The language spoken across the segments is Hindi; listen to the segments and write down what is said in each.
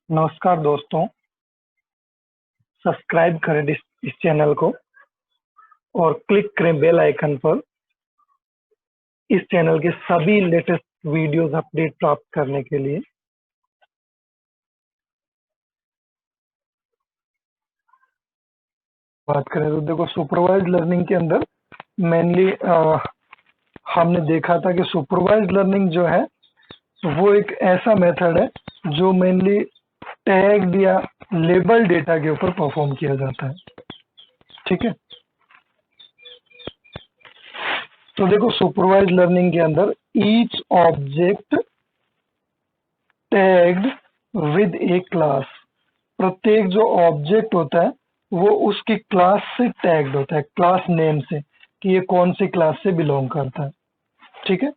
नमस्कार दोस्तों, सब्सक्राइब करें इस चैनल को और क्लिक करें बेल आइकन पर इस चैनल के सभी लेटेस्ट वीडियोस अपडेट प्राप्त करने के लिए। बात करें तो देखो, सुपरवाइज्ड लर्निंग के अंदर मेनली हमने देखा था कि सुपरवाइज्ड लर्निंग जो है वो एक ऐसा मेथड है जो मेनली टैग्ड या लेबल डेटा के ऊपर परफॉर्म किया जाता है। ठीक है, तो देखो सुपरवाइज्ड लर्निंग के अंदर each object tagged with A class, प्रत्येक जो ऑब्जेक्ट होता है वो उसकी क्लास से टैग्ड होता है, क्लास नेम से, कि ये कौन सी क्लास से बिलोंग करता है। ठीक है,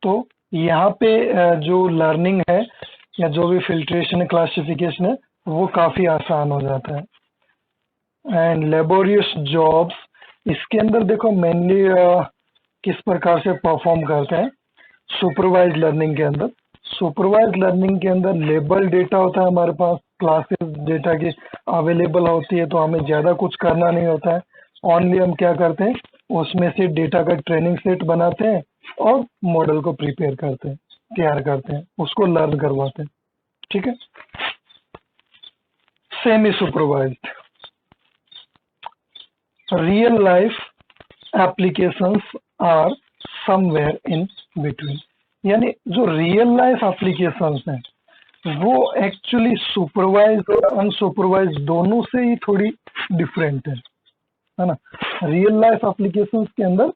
तो यहाँ पे जो लर्निंग है या जो भी फिल्ट्रेशन क्लासिफिकेशन है वो काफी आसान हो जाता है। एंड लेबोरियस जॉब्स, इसके अंदर देखो मेनली किस प्रकार से परफॉर्म करते हैं सुपरवाइज्ड लर्निंग के अंदर। सुपरवाइज्ड लर्निंग के अंदर लेबल डेटा होता है, हमारे पास क्लासेस डेटा की अवेलेबल होती है, तो हमें ज़्यादा कुछ करना नहीं होता है। ओनली हम क्या करते हैं, उसमें से डेटा का ट्रेनिंग सेट बनाते हैं और मॉडल को प्रिपेयर करते हैं, तैयार करते हैं, उसको लर्न करवाते हैं। ठीक है, semi supervised, real life applications are somewhere in between, यानी जो रियल लाइफ एप्लीकेशंस हैं वो एक्चुअली सुपरवाइज्ड और अनसुपरवाइज्ड दोनों से ही थोड़ी डिफरेंट है ना। रियल लाइफ एप्लीकेशंस के अंदर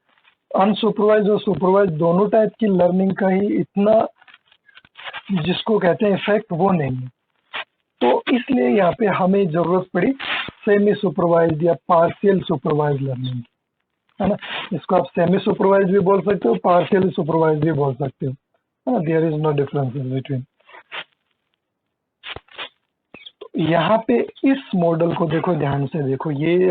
अनसुपरवाइज्ड और सुपरवाइज्ड दोनों टाइप की लर्निंग का ही इतना, जिसको कहते हैं, इफेक्ट वो नहीं है। तो इसलिए यहाँ पे हमें जरूरत पड़ी सेमी सुपरवाइज्ड या पार्शियल सुपरवाइज्ड लर्निंग, है ना। इसको आप सेमी सुपरवाइज भी बोल सकते हो, पार्शियली सुपरवाइज भी बोल सकते हो, है ना। There is no difference in between. यहाँ पे इस मॉडल को देखो, ध्यान से देखो, ये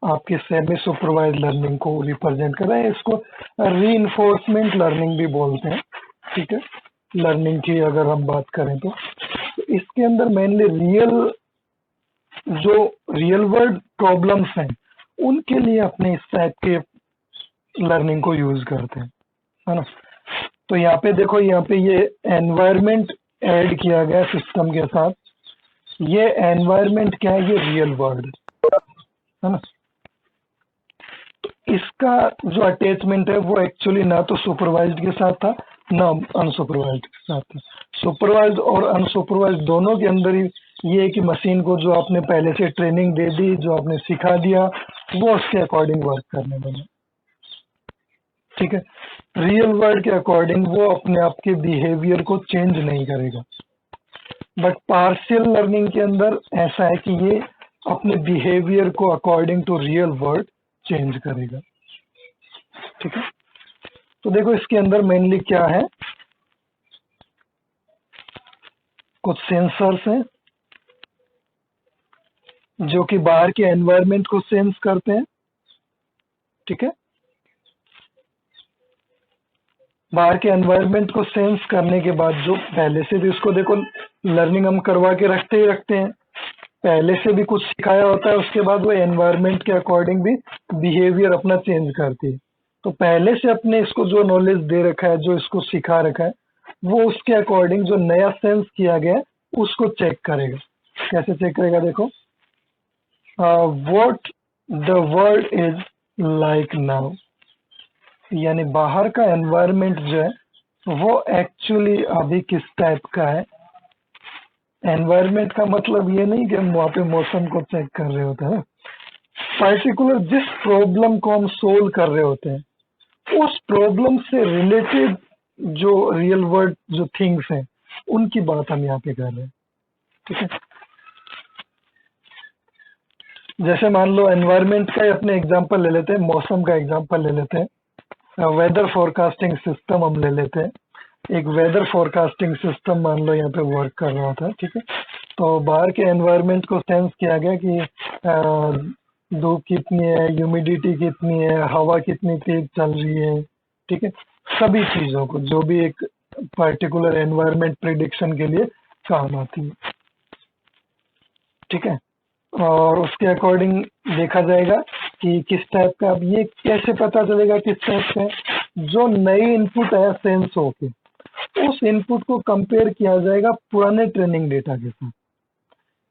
आपके सेमी सुपरवाइज लर्निंग को रिप्रेजेंट कर रहा है। इसको रीइंफोर्समेंट लर्निंग भी बोलते हैं। ठीक है, लर्निंग की अगर हम बात करें तो इसके अंदर मेनली रियल वर्ल्ड प्रॉब्लम्स हैं उनके लिए अपने इस टाइप के लर्निंग को यूज करते हैं, है ना। तो यहाँ पे देखो, यहाँ पे ये एनवायरनमेंट ऐड किया गया सिस्टम के साथ। ये एनवायरनमेंट क्या है, ये रियल वर्ल्ड, है ना। तो इसका जो अटैचमेंट है वो एक्चुअली ना तो सुपरवाइज्ड के साथ था ना अनसुपरवाइज्ड के साथ था। सुपरवाइज्ड और अनसुपरवाइज्ड दोनों के अंदर ही ये है कि मशीन को जो आपने पहले से ट्रेनिंग दे दी, जो आपने सिखा दिया, वो उसके अकॉर्डिंग वर्क करने लगे। ठीक है, रियल वर्ल्ड के अकॉर्डिंग वो अपने आप के बिहेवियर को चेंज नहीं करेगा। बट पार्शियल लर्निंग के अंदर ऐसा है कि ये अपने बिहेवियर को according to real world change करेगा। ठीक है, तो देखो इसके अंदर मेनली क्या है, कुछ सेंसर्स हैं जो कि बाहर के एनवायरनमेंट को सेंस करते हैं। ठीक है, बाहर के एनवायरनमेंट को सेंस करने के बाद जो पहले से भी, उसको देखो लर्निंग हम करवा के रखते ही रखते हैं, पहले से भी कुछ सिखाया होता है, उसके बाद वो एनवायरनमेंट के अकॉर्डिंग भी बिहेवियर अपना चेंज करती है। तो पहले से अपने इसको जो नॉलेज दे रखा है, जो इसको सिखा रखा है, वो उसके अकॉर्डिंग जो नया सेंस किया गया है उसको चेक करेगा। कैसे चेक करेगा, देखो, what the world is like now, यानी बाहर का एनवायरनमेंट जो है वो एक्चुअली अभी किस टाइप का है। एनवायरनमेंट का मतलब ये नहीं कि हम वहाँ पे मौसम को चेक कर रहे होते हैं, पर्टिकुलर जिस प्रॉब्लम को हम सोल्व कर रहे होते हैं उस प्रॉब्लम से रिलेटेड जो रियल वर्ल्ड जो थिंग्स हैं उनकी बात हम यहाँ पे कर रहे हैं। ठीक है, जैसे मान लो एनवायरनमेंट का ही अपने एग्जांपल ले लेते हैं, मौसम का एग्जांपल ले लेते हैं, वेदर फोरकास्टिंग सिस्टम हम ले लेते हैं। एक वेदर फोरकास्टिंग सिस्टम मान लो यहाँ पे वर्क कर रहा होता है। ठीक है, तो बाहर के एनवायरनमेंट को सेंस किया गया कि धूप कितनी है, ह्यूमिडिटी कितनी है, हवा कितनी तेज चल रही है। ठीक है, सभी चीजों को, जो भी एक पर्टिकुलर एनवायरनमेंट प्रिडिक्शन के लिए काम आती है। ठीक है, और उसके अकॉर्डिंग देखा जाएगा कि किस टाइप का। अब ये कैसे पता चलेगा किस टाइप का है? जो नई इनपुट है सेंस होके, उस इनपुट को कंपेयर किया जाएगा पुराने ट्रेनिंग डेटा के साथ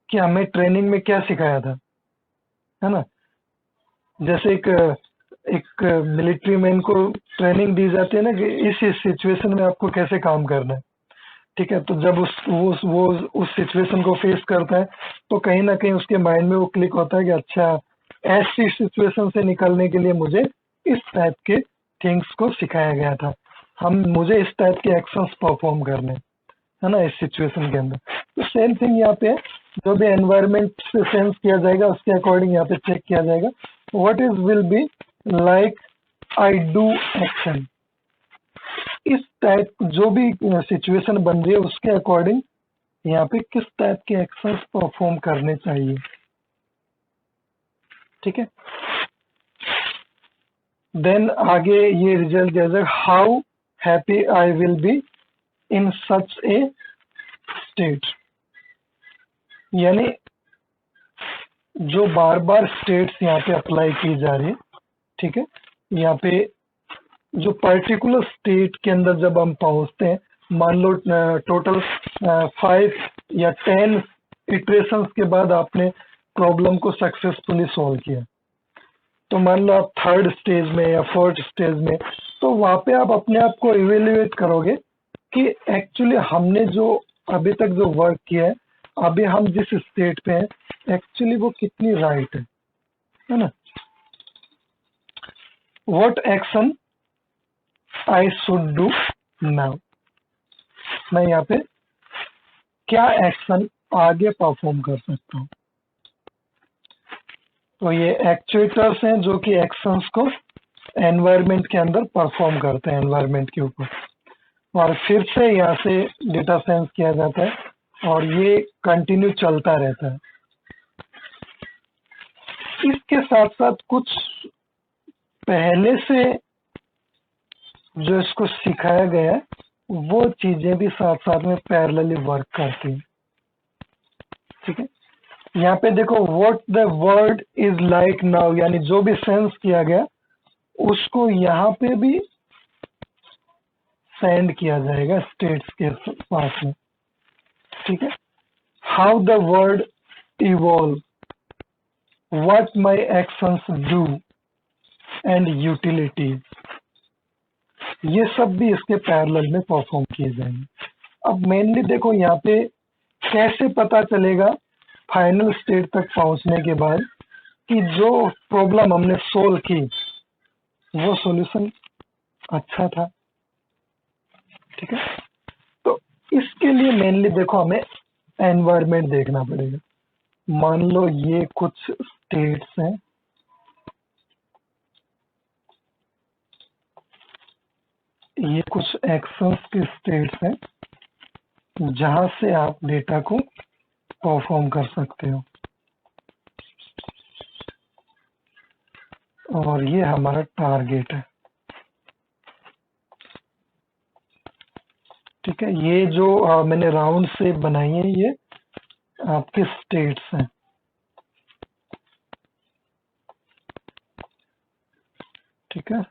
कि हमें ट्रेनिंग में क्या सिखाया था, है ना। जैसे एक मिलिट्री मैन को ट्रेनिंग दी जाती है ना कि इस सिचुएशन में आपको कैसे काम करना है। ठीक है, तो जब वो उस सिचुएशन को फेस करता है तो कहीं ना कहीं उसके माइंड में वो क्लिक होता है कि अच्छा, ऐसी सिचुएशन से निकलने के लिए मुझे इस टाइप के थिंग्स को सिखाया गया था, मुझे इस टाइप के एक्शंस परफॉर्म करने, है ना, इस सिचुएशन के अंदर। तो सेम थिंग यहाँ पे जो भी एनवायरमेंट से सेंस किया जाएगा उसके अकॉर्डिंग यहाँ पे चेक किया जाएगा what is will be like I do action. इस टाइप जो भी सिचुएशन बन रही है उसके अकॉर्डिंग यहाँ पे किस टाइप के एक्शंस परफॉर्म करने चाहिए। ठीक है, देन आगे ये रिजल्ट दिया जाएगा how happy I will be in such A state. यानी जो बार बार स्टेट्स यहाँ पे अप्लाई की जा रही है। ठीक है, यहाँ पे जो पर्टिकुलर स्टेट के अंदर जब हम पहुंचते हैं, मान लो टोटल 5 या 10 इटरेशंस के बाद आपने प्रॉब्लम को सक्सेसफुली सॉल्व किया, तो मान लो आप 3rd स्टेज में या 4th स्टेज में, तो वहां पे आप अपने आप को इवेल्युएट करोगे कि एक्चुअली हमने जो अभी तक जो वर्क किया है, अभी हम जिस स्टेट पे हैं एक्चुअली वो कितनी राइट है ना। What action I should do now, मैं यहाँ पे क्या एक्शन आगे परफॉर्म कर सकता हूँ। तो ये एक्चुएटर्स हैं जो कि एक्शंस को एनवायरनमेंट के अंदर परफॉर्म करते हैं एनवायरनमेंट के ऊपर, और फिर से यहाँ से डेटा साइंस किया जाता है और ये कंटिन्यू चलता रहता है। इसके साथ साथ कुछ पहले से जो इसको सिखाया गया है वो चीजें भी साथ साथ में पैरेलली वर्क करती हैं। ठीक है, यहाँ पे देखो what the word is like now, यानी जो भी सेंस किया गया उसको यहाँ पे भी सेंड किया जाएगा स्टेट्स के पास में। ठीक है, how the word evolve, what my actions do and utilities, ये सब भी इसके पैरेलल में परफॉर्म किए जाएंगे। अब मेनली देखो यहाँ पे कैसे पता चलेगा फाइनल स्टेट तक पहुंचने के बाद कि जो प्रॉब्लम हमने सोल्व की वो सॉल्यूशन अच्छा था। ठीक है, तो इसके लिए मेनली देखो हमें एनवायरनमेंट देखना पड़ेगा। मान लो ये कुछ स्टेट्स हैं, ये कुछ एक्शंस के स्टेट्स हैं जहां से आप डेटा को परफॉर्म कर सकते हो, और ये हमारा टारगेट है। ठीक है, ये जो मैंने राउंड से बनाई है ये आपके स्टेट्स हैं। ठीक है,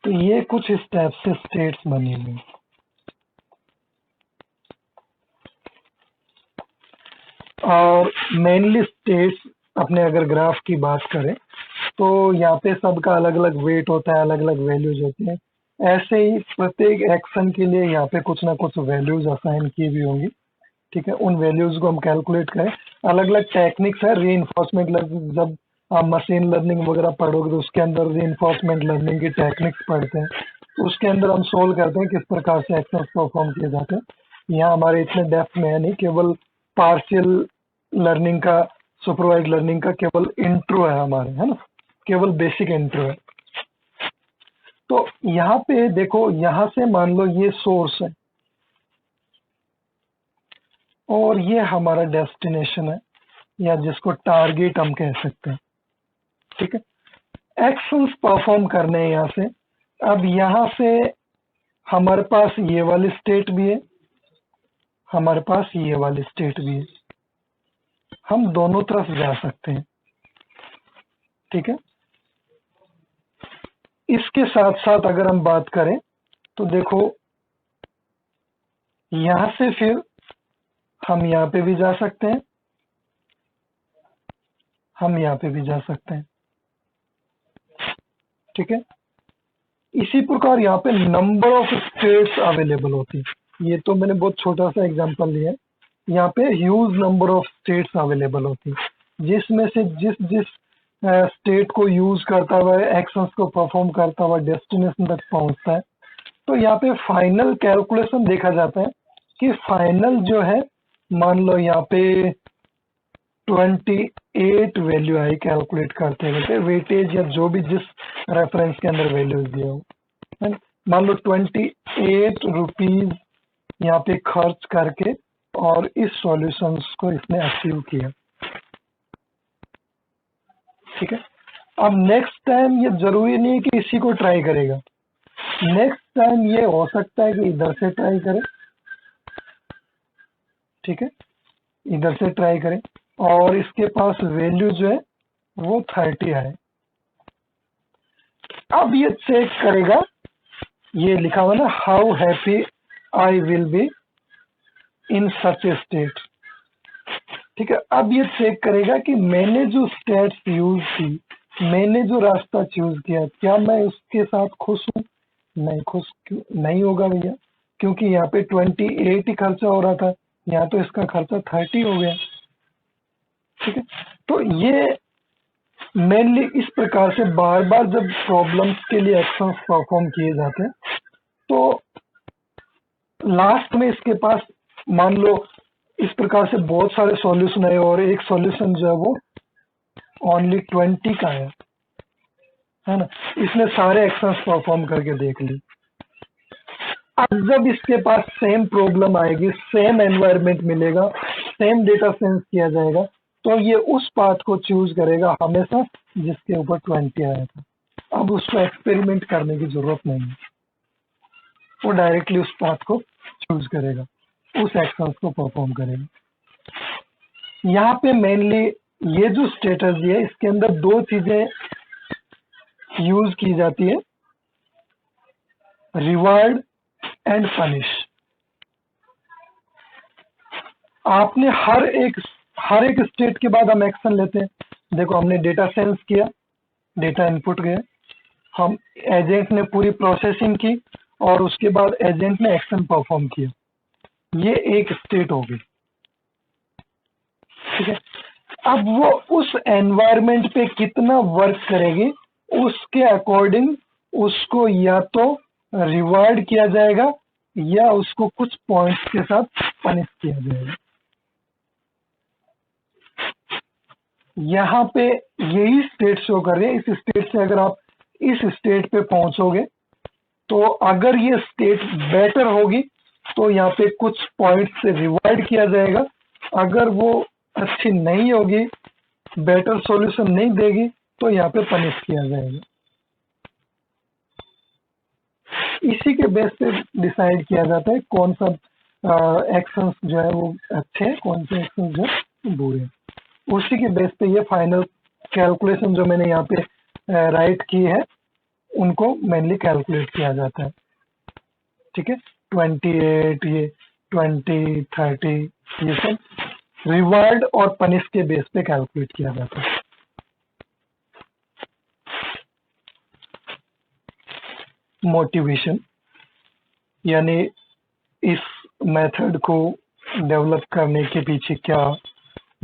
तो ये कुछ इस टाइप से स्टेट्स बनी हुई। और मेनली स्टेट्स अपने अगर ग्राफ की बात करें तो यहाँ पे सबका अलग अलग वेट होता है, अलग अलग वैल्यूज होती हैं। ऐसे ही प्रत्येक एक्शन के लिए यहाँ पे कुछ ना कुछ वैल्यूज असाइन की भी होंगी। ठीक है, उन वैल्यूज को हम कैलकुलेट करें। अलग अलग टेक्निक्स है री इन्फोर्समेंट लर्निंग, जब आप मशीन लर्निंग वगैरह पढ़ोगे तो उसके अंदर री इन्फोर्समेंट लर्निंग की टेक्निक्स पढ़ते हैं, तो उसके अंदर हम सोल्व करते हैं किस प्रकार से एक्शंस परफॉर्म किए जाते हैं। यहाँ हमारे इतने डेप्थ में है नहीं, केवल पार्शियल लर्निंग का, सुपरवाइज लर्निंग का केवल इंट्रो है हमारे, है ना, केवल बेसिक इंट्रो है। तो यहाँ पे देखो, यहाँ से मान लो ये सोर्स है और ये हमारा डेस्टिनेशन है, या जिसको टारगेट हम कह सकते हैं। ठीक है, एक्शंस परफॉर्म करने हैं यहाँ से। अब यहाँ से हमारे पास ये वाली स्टेट भी है, हमारे पास ये वाली स्टेट भी है, हम दोनों तरफ जा सकते हैं। ठीक है, इसके साथ साथ अगर हम बात करें तो देखो यहां से फिर हम यहाँ पे भी जा सकते हैं, हम यहाँ पे भी जा सकते हैं। ठीक है, इसी प्रकार यहाँ पे नंबर ऑफ स्टेट्स अवेलेबल होती है। ये तो मैंने बहुत छोटा सा एग्जांपल लिया है, यहाँ पे huge number of states available होती है, जिसमें से जिस जिस स्टेट को यूज करता हुआ एक्शंस को परफॉर्म करता हुआ डेस्टिनेशन तक पहुंचता है। तो यहाँ पे फाइनल कैलकुलेशन देखा जाता है कि फाइनल जो है, मान लो यहाँ पे 28 वैल्यू आई कैलकुलेट करते हैं वेटेज या जो भी जिस रेफरेंस के अंदर वैल्यूज दिया हो, मान लो 28 रुपीज यहाँ पे खर्च करके और इस सॉल्यूशंस को इसने अचीव किया। ठीक है, अब नेक्स्ट टाइम ये जरूरी नहीं है कि इसी को ट्राई करेगा, नेक्स्ट टाइम ये हो सकता है कि इधर से ट्राई करें। ठीक है, इधर से ट्राई करें और इसके पास वैल्यू जो है वो 30 आए। अब ये चेक करेगा, ये लिखा हुआ ना, how happy I will be in such A state. ठीक है, अब ये चेक करेगा कि मैंने जो स्टेट्स यूज की, मैंने जो रास्ता चूज किया, क्या मैं उसके साथ खुश हूं? नहीं खुश नहीं होगा भैया, क्योंकि यहाँ पे 28 ही खर्चा हो रहा था, यहाँ तो इसका खर्चा 30 हो गया। ठीक है, तो ये मेनली इस प्रकार से बार बार जब प्रॉब्लम्स के लिए एक्शंस परफॉर्म किए जाते हैं तो लास्ट में इसके पास मान लो इस प्रकार से बहुत सारे सॉल्यूशन है और एक सॉल्यूशन जो है वो ओनली 20 का है ना, इसने सारे एक्शंस परफॉर्म करके देख ली। अब जब इसके पास सेम प्रॉब्लम आएगी, सेम एनवायरनमेंट मिलेगा, सेम डेटा सेंस किया जाएगा, तो ये उस पाथ को चूज करेगा हमेशा जिसके ऊपर 20 आया था। अब उसको एक्सपेरिमेंट करने की जरूरत नहीं है, वो डायरेक्टली उस पाथ को चूज करेगा, उस एक्शंस को परफॉर्म करेगा। यहाँ पे मेनली ये जो स्ट्रेटजी है इसके अंदर दो चीजें यूज की जाती है, रिवार्ड एंड पनिश। आपने हर एक स्टेट के बाद हम एक्शन लेते हैं। देखो हमने डेटा सेंस किया, डेटा इनपुट गया, हम एजेंट ने पूरी प्रोसेसिंग की और उसके बाद एजेंट ने एक्शन परफॉर्म किया, ये एक स्टेट होगी। ठीक है, अब वो उस एनवायरनमेंट पे कितना वर्क करेगी उसके अकॉर्डिंग उसको या तो रिवार्ड किया जाएगा या उसको कुछ पॉइंट्स के साथ पनिश किया जाएगा। यहाँ पे यही स्टेट शो कर रहे हैं। इस स्टेट से अगर आप इस स्टेट पे पहुंचोगे तो अगर ये स्टेट बेटर होगी तो यहाँ पे कुछ पॉइंट से रिवार्ड किया जाएगा, अगर वो अच्छी नहीं होगी, बेटर सॉल्यूशन नहीं देगी, तो यहाँ पे पनिश किया जाएगा। इसी के बेस पे डिसाइड किया जाता है कौन सा एक्शंस जो है वो अच्छे हैं, कौन से एक्शंस जो है बुरे हैं। उसी के बेस पे ये फाइनल कैलकुलेशन जो मैंने यहाँ पे राइट की है उनको मेनली कैलकुलेट किया जाता है। ठीक है, 28, ये 20, 30, ये सब रिवार्ड और पनिश के बेस पे कैलकुलेट किया जाता है। मोटिवेशन, यानी इस मेथड को डेवलप करने के पीछे क्या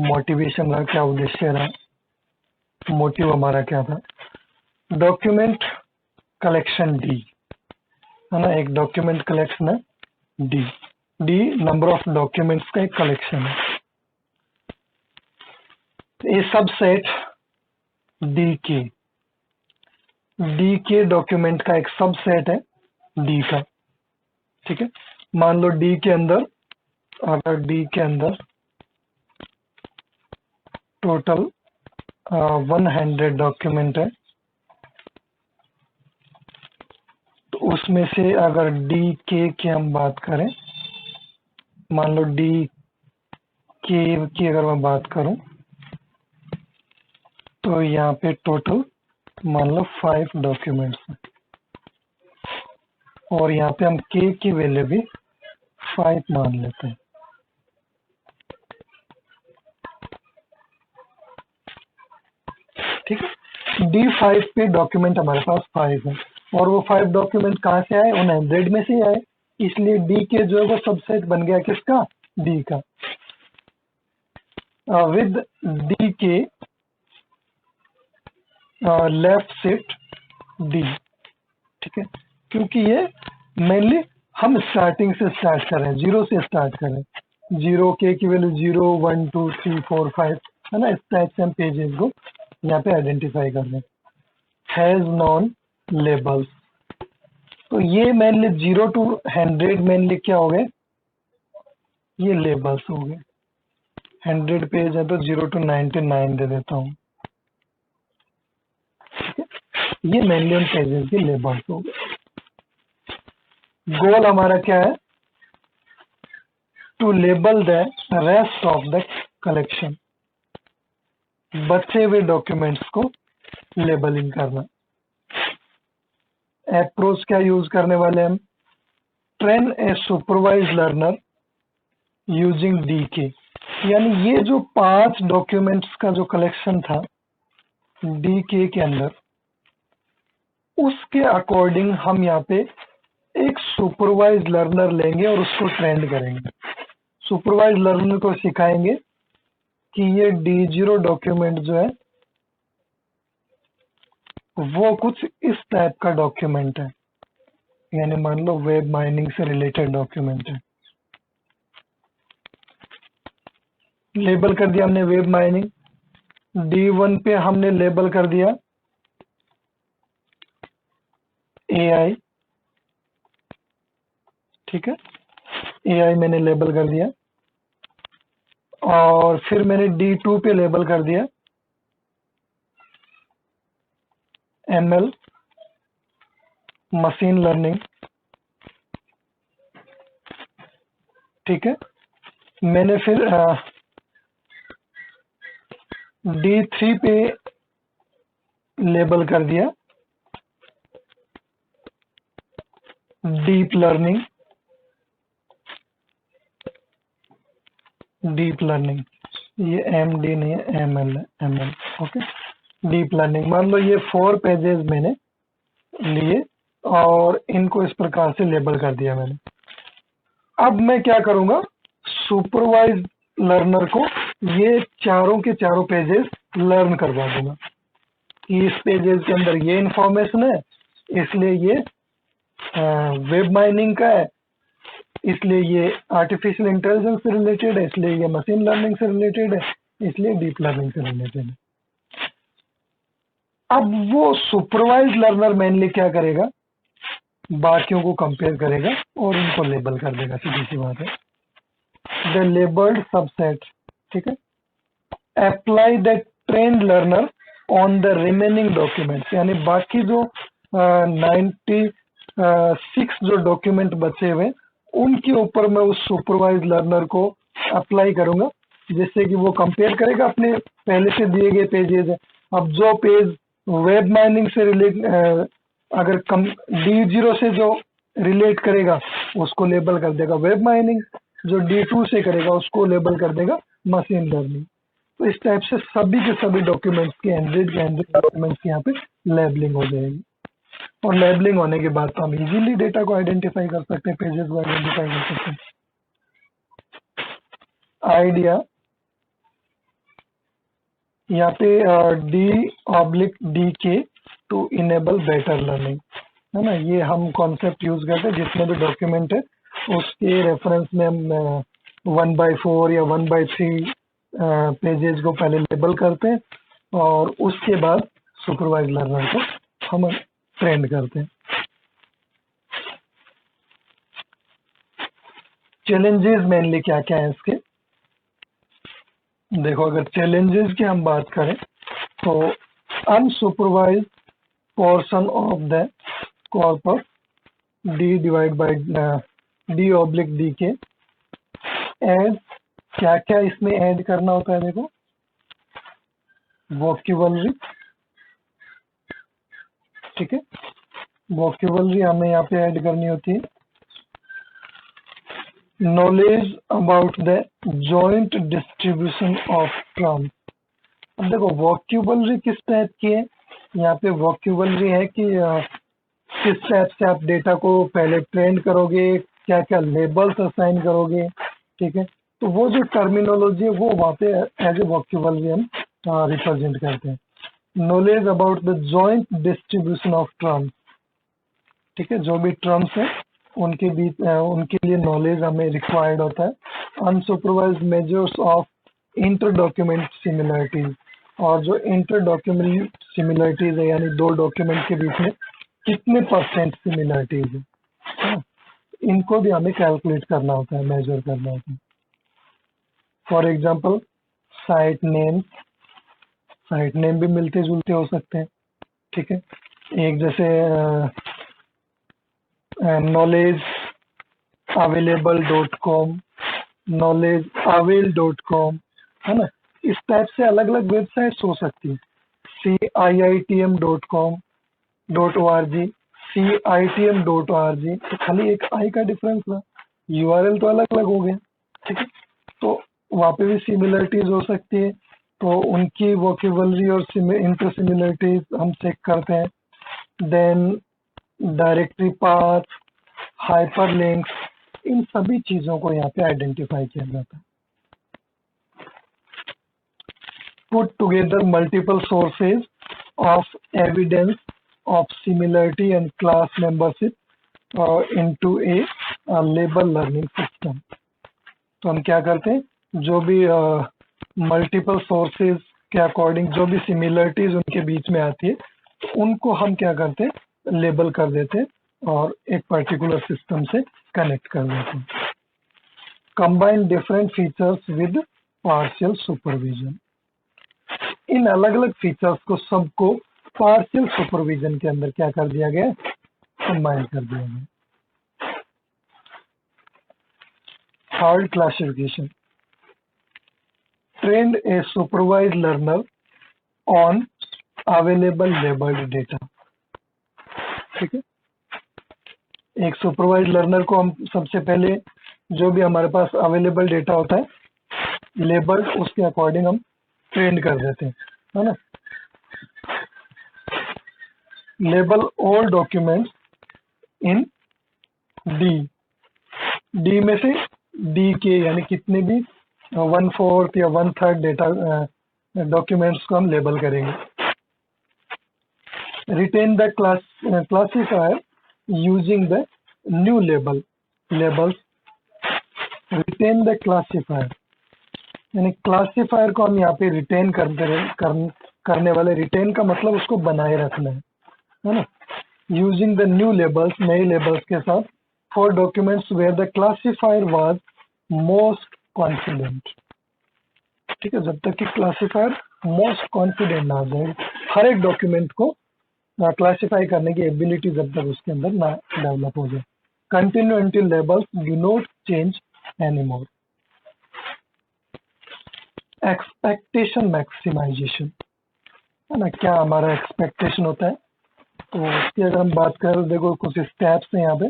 मोटिवेशन रहा, क्या उद्देश्य रहा, मोटिव हमारा क्या था। डॉक्यूमेंट कलेक्शन डी है ना, एक डॉक्यूमेंट कलेक्शन है D. D number of documents का एक कलेक्शन है। ये सबसेट डी के डॉक्यूमेंट का एक सबसेट है डी का। ठीक है, मान लो डी के अंदर, अगर डी के अंदर टोटल 100 डॉक्यूमेंट है उसमें से अगर डी के की हम बात करें, मान लो डी के की अगर मैं बात करूं तो यहाँ पे टोटल मान लो 5 डॉक्यूमेंट्स हैं और यहाँ पे हम के की वैल्यू भी 5 मान लेते हैं। ठीक है, D5 पे डॉक्यूमेंट हमारे पास 5 है और वो 5 डॉक्यूमेंट कहाँ से आए? उन 100 में से ही आए, इसलिए डी के जो है वो सबसेट बन गया किसका? डी का। विद डी के लेफ्ट शिफ्ट डी। ठीक है, क्योंकि ये मेनली हम स्टार्टिंग से स्टार्ट कर रहे हैं, 0 से स्टार्ट कर रहे हैं। 0 के की वैल्यू 0 1 2 3 4 5 है ना, इस टाइप से हम पेजेस को यहाँ पे आइडेंटिफाई कर रहे हैं। हैज नॉन लेबल्स, तो ये मेनली 0 to 100 मेनली क्या हो गए? ये लेबल्स हो गए। 100 पेज है तो 0 to 99 दे देता हूँ। ये मेनली उन पेजेस के लेबल्स हो गए। गोल हमारा क्या है? To label the rest of the collection, बचे हुए डॉक्यूमेंट्स को लेबलिंग करना। अप्रोच क्या यूज करने वाले हम? ट्रेन ए सुपरवाइज लर्नर यूजिंग डी के, यानी ये जो 5 डॉक्यूमेंट्स का जो कलेक्शन था डी के अंदर, उसके अकॉर्डिंग हम यहाँ पे एक सुपरवाइज लर्नर लेंगे और उसको ट्रेंड करेंगे। सुपरवाइज लर्नर को सिखाएंगे कि ये D0 डॉक्यूमेंट जो है वो कुछ इस टाइप का डॉक्यूमेंट है, यानी मान लो वेब माइनिंग से रिलेटेड डॉक्यूमेंट है। लेबल कर दिया हमने वेब माइनिंग। D1 पे हमने लेबल कर दिया AI। ठीक है, AI मैंने लेबल कर दिया और फिर मैंने D2 पे लेबल कर दिया ML मशीन लर्निंग। ठीक है, मैंने फिर D3 पे लेबल कर दिया डीप लर्निंग। डीप लर्निंग, ये MD नहीं है, ML है, ML। Okay, deep learning. मान लो ये 4 पेजेस मैंने लिए और इनको इस प्रकार से लेबल कर दिया मैंने। अब मैं क्या करूंगा? सुपरवाइज लर्नर को ये चारों के चारों पेजेस लर्न करवा दूंगा कि इस पेजेस के अंदर ये इंफॉर्मेशन है, इसलिए ये वेब माइनिंग का है, इसलिए ये आर्टिफिशियल इंटेलिजेंस से रिलेटेड है, इसलिए ये मशीन लर्निंग से रिलेटेड है, इसलिए डीप लर्निंग से रिलेटेड है। अब वो सुपरवाइज लर्नर मेनली क्या करेगा? बाकियों को कंपेयर करेगा और उनको लेबल कर देगा, सीधी सी बात है। The labelled subset. ठीक है, apply the trend learner on the remaining documents, यानी बाकी जो 96 जो डॉक्यूमेंट बचे हुए उनके ऊपर मैं उस सुपरवाइज लर्नर को अप्लाई करूंगा, जिससे कि वो कंपेयर करेगा अपने पहले से दिए गए पेजेस है। अब जो पेज वेब माइनिंग से रिलेट अगर D0 से जो रिलेट करेगा उसको लेबल कर देगा वेब माइनिंग, जो D2 से करेगा उसको लेबल कर देगा मशीन लर्निंग। तो इस टाइप से सभी के सभी डॉक्यूमेंट्स के 100 डॉक्यूमेंट्स की यहाँ पे लेबलिंग हो जाएगी और लेबलिंग होने के बाद तो हम इजीली डेटा को आइडेंटिफाई कर सकते हैं, पेजेस को आइडेंटिफाई कर सकते हैं। आइडिया यहाँ पे D/DK to enable better learning है ना, ये हम कॉन्सेप्ट यूज करते हैं। जितने भी डॉक्यूमेंट है उसके रेफरेंस में हम 1/4 या 1/3 पेजेस को पहले लेबल करते हैं और उसके बाद सुपरवाइज लर्नर को हम ट्रेंड करते हैं। चैलेंजेस मेनली क्या क्या है इसके? देखो, अगर चैलेंजेस की हम बात करें तो unsupervised portion of the corpus D divide by D oblique D के ऐड क्या क्या इसमें ऐड करना होता है देखो, वोक्यूबलरी, ठीक है, वोक्यूबलरी हमें यहाँ पे ऐड करनी होती है, knowledge about the joint distribution of terms. अब देखो वोक्यूबलरी किस टाइप की है, यहाँ पे वोक्यूबलरी है कि किस टाइप से आप डेटा को पहले ट्रेन करोगे, क्या क्या लेबल्स असाइन करोगे, ठीक है, तो वो जो टर्मिनोलॉजी है वो वहाँ पे एज ए वोक्यूबलरी हम रिप्रेजेंट करते हैं। Knowledge about the joint distribution of terms, ठीक है, जो भी टर्म्स है उनके बीच उनके लिए नॉलेज हमें रिक्वायर्ड होता है। Unsupervised measures of inter document similarities, और जो इंटर डॉक्यूमेंट सिमिलरिटीज है यानी दो डॉक्यूमेंट के बीच में कितने परसेंट सिमिलरिटीज है, हाँ, इनको भी हमें कैलकुलेट करना होता है, मेजर करना होता है। For example site name, site name भी मिलते जुलते हो सकते हैं, ठीक है, एक जैसे knowledge available.com, knowledge avail.com, है ना, इस टाइप से अलग अलग वेबसाइट्स हो सकती है। CIITM.com.org, CITM.org, तो खाली एक आई का डिफरेंस था, URL तो अलग अलग हो गया, ठीक है, तो वहाँ पे भी सिमिलरिटीज हो सकती है, तो उनकी वोकेबलरी और इंटर सिमिलरिटीज हम चेक करते हैं। देन डायरेक्टरी पाथ, हाइपरलिंक्स, इन सभी चीजों को यहाँ पे आइडेंटिफाई किया जाता है। Put together multiple sources of evidence of similarity and class membership into A label learning system. तो हम क्या करते हैं, जो भी मल्टीपल सोर्सेज के अकॉर्डिंग जो भी सिमिलरिटीज उनके बीच में आती है, तो उनको हम क्या करते हैं, लेबल कर देते हैं और एक पर्टिकुलर सिस्टम से कनेक्ट कर देते हैं। Combine different features with partial supervision, इन अलग अलग फीचर्स को सबको पार्शियल सुपरविजन के अंदर क्या कर दिया गया, कंबाइन कर दिया गया। Third classification, trend A supervised learner on available labelled data, ठीक है, एक सुपरवाइज्ड लर्नर को हम सबसे पहले जो भी हमारे पास अवेलेबल डेटा होता है लेबल्ड, उसके अकॉर्डिंग हम ट्रेंड कर देते हैं, है ना। Label all documents in D में से डी के यानी कितने भी 1/4 या 1/3 डेटा डॉक्यूमेंट्स को हम लेबल करेंगे। Retrain the classifier using the new labels, retrain the classifier यानी क्लासिफायर को हम यहाँ पे रिटेन करने वाले, रिटेन का मतलब उसको बनाए रखना है ना, यूजिंग द न्यू लेबल्स, नए लेबल्स के साथ, for documents where the classifier was most confident, ठीक है, जब तक कि क्लासिफायर मोस्ट कॉन्फिडेंट ना आ जाए, हर एक डॉक्यूमेंट को क्लासिफाई करने की एबिलिटी जब तक उसके अंदर ना डेवलप हो जाए। Continue until labels do not change anymore. Expectation maximisation, है ना, क्या हमारा एक्सपेक्टेशन होता है, तो उसकी अगर हम बात करें, देखो कुछ स्टेप्स हैं यहाँ पे।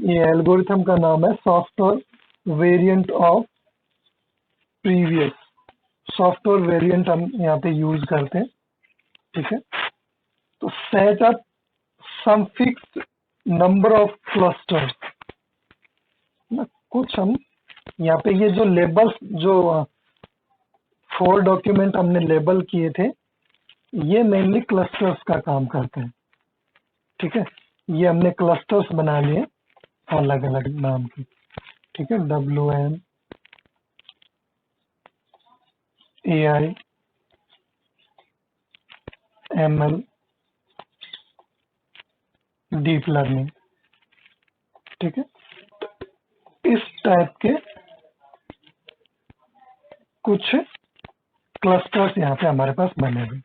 ये एल्गोरिथम का नाम है software variant of previous, software variant हम यहाँ पे यूज करते हैं, ठीक है, तो set up some fixed number of clusters, कुछ हम यहाँ पे ये जो लेबल्स, जो 4 डॉक्यूमेंट हमने लेबल किए थे, ये मेनली क्लस्टर्स का काम करते हैं, ठीक है, ये हमने क्लस्टर्स बना लिए अलग अलग नाम के, ठीक है, WM, AI, ML, deep learning, ठीक है, इस टाइप के कुछ क्लस्टर्स यहाँ पे हमारे पास बने हुए,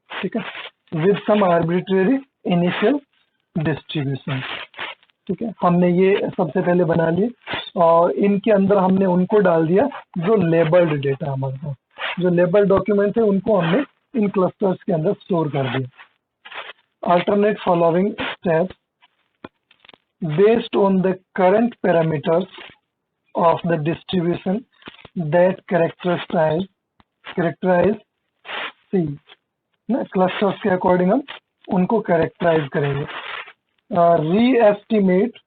ठीक है, with some arbitrary initial distribution. ठीक है, हमने ये सबसे पहले बना लिए और इनके अंदर हमने उनको डाल दिया जो लेबल्ड डेटा हमारे पास, जो लेबल डॉक्यूमेंट है उनको हमने इन क्लस्टर्स के अंदर स्टोर कर दिया। Alternate following steps based on the current parameters of the distribution that characterize C ना, क्लस्टर्स के अकॉर्डिंग हम उनको कैरेक्टराइज करेंगे। रीएस्टिमेट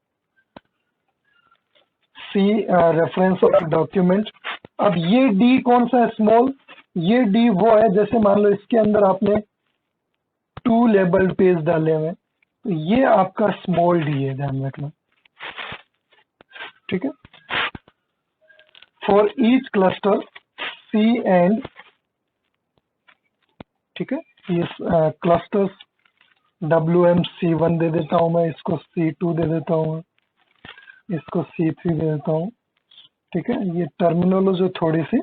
C रेफरेंस ऑफ डॉक्यूमेंट। अब ये D कौन सा है, स्मॉल, ये D वो है जैसे मान लो इसके अंदर आपने 2 लेबल्ड पेज डाले हुए, तो ये आपका स्मॉल D है, ध्यान रखना। ठीक है, for each cluster C and, ठीक है, ये क्लस्टर्स WMC1 दे देता हूं मैं, इसको C2 दे देता हूं, इसको C3 दे देता हूं। ठीक है, ये टर्मिनोलॉजी थोड़ी सी,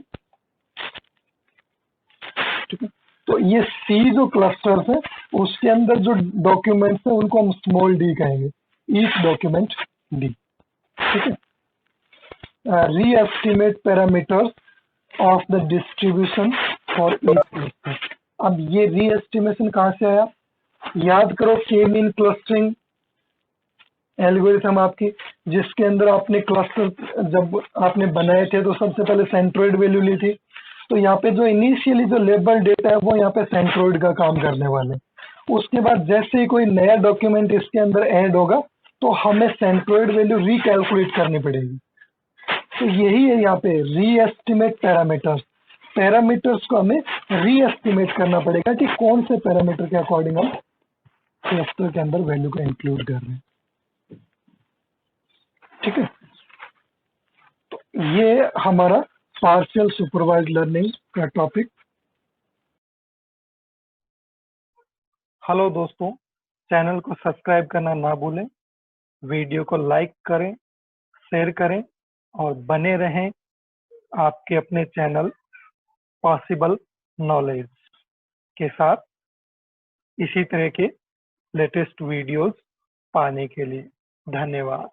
ठीक है। तो ये C जो क्लस्टर्स है उसके अंदर जो डॉक्यूमेंट्स है उनको हम स्मॉल d कहेंगे, ईच डॉक्यूमेंट D। ठीक है, reestimate parameters of the distribution for each cluster. अब ये रीएस्टिमेशन कहां से आया, याद करो के मीन क्लस्टरिंग एल्गोरिथम आपकी, जिसके अंदर आपने क्लस्टर जब आपने बनाए थे तो सबसे पहले सेंट्रोइड वैल्यू ली थी। तो यहाँ पे जो इनिशियली जो लेबल डेटा है वो यहाँ पे सेंट्रोइड का काम करने वाले। उसके बाद जैसे ही कोई नया डॉक्यूमेंट इसके अंदर ऐड होगा तो हमें सेंट्रोइड वैल्यू रिकैलकुलेट करनी पड़ेगी। तो यही है यहाँ पे रीएस्टिमेट पैरामीटर्स, पैरामीटर्स को हमें रीएस्टिमेट करना पड़ेगा कि कौन से पैरामीटर के अकॉर्डिंग हम क्लस्टर के अंदर वैल्यू को इंक्लूड कर रहे हैं। ठीक है, तो ये हमारा पार्शियल सुपरवाइज्ड लर्निंग का टॉपिक। हेलो दोस्तों, चैनल को सब्सक्राइब करना ना भूलें, वीडियो को लाइक करें, शेयर करें और बने रहें आपके अपने चैनल पॉसिबल नॉलेज के साथ इसी तरह के लेटेस्ट वीडियोस पाने के लिए। धन्यवाद।